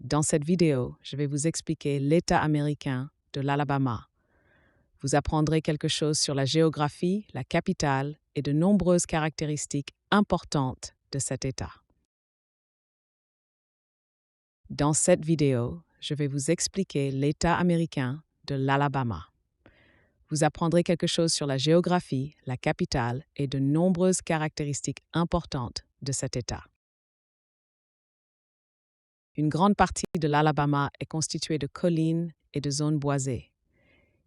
Dans cette vidéo, je vais vous expliquer l'État américain de l'Alabama. Vous apprendrez quelque chose sur la géographie, la capitale et de nombreuses caractéristiques importantes de cet État. Dans cette vidéo, je vais vous expliquer l'État américain de l'Alabama. Vous apprendrez quelque chose sur la géographie, la capitale et de nombreuses caractéristiques importantes de cet État. Une grande partie de l'Alabama est constituée de collines et de zones boisées.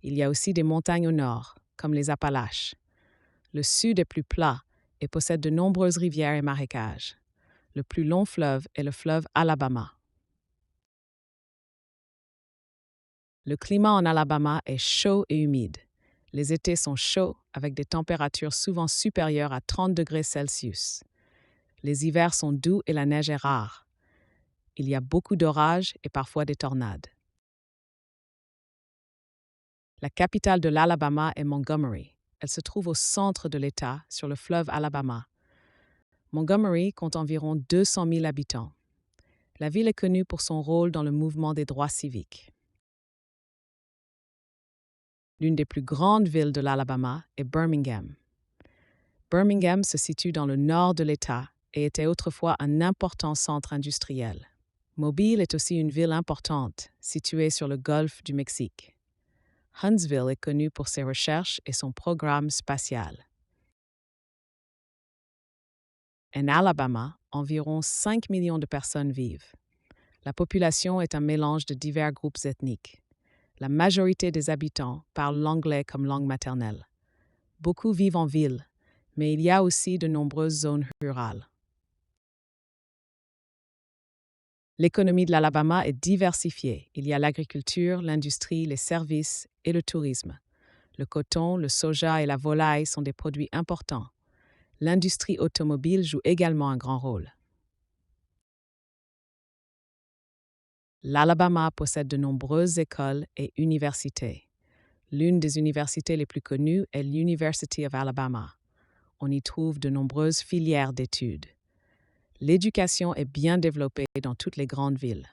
Il y a aussi des montagnes au nord, comme les Appalaches. Le sud est plus plat et possède de nombreuses rivières et marécages. Le plus long fleuve est le fleuve Alabama. Le climat en Alabama est chaud et humide. Les étés sont chauds avec des températures souvent supérieures à 30 degrés Celsius. Les hivers sont doux et la neige est rare. Il y a beaucoup d'orages et parfois des tornades. La capitale de l'Alabama est Montgomery. Elle se trouve au centre de l'État, sur le fleuve Alabama. Montgomery compte environ 200 000 habitants. La ville est connue pour son rôle dans le mouvement des droits civiques. L'une des plus grandes villes de l'Alabama est Birmingham. Birmingham se situe dans le nord de l'État et était autrefois un important centre industriel. Mobile est aussi une ville importante, située sur le golfe du Mexique. Huntsville est connu pour ses recherches et son programme spatial. En Alabama, environ 5 millions de personnes vivent. La population est un mélange de divers groupes ethniques. La majorité des habitants parlent l'anglais comme langue maternelle. Beaucoup vivent en ville, mais il y a aussi de nombreuses zones rurales. L'économie de l'Alabama est diversifiée. Il y a l'agriculture, l'industrie, les services et le tourisme. Le coton, le soja et la volaille sont des produits importants. L'industrie automobile joue également un grand rôle. L'Alabama possède de nombreuses écoles et universités. L'une des universités les plus connues est l'University of Alabama. On y trouve de nombreuses filières d'études. L'éducation est bien développée dans toutes les grandes villes.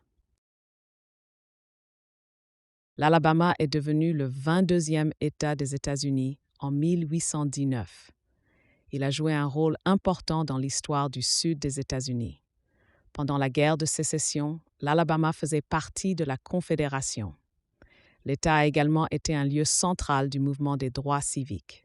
L'Alabama est devenu le 22e État des États-Unis en 1819. Il a joué un rôle important dans l'histoire du sud des États-Unis. Pendant la guerre de sécession, l'Alabama faisait partie de la Confédération. L'État a également été un lieu central du mouvement des droits civiques.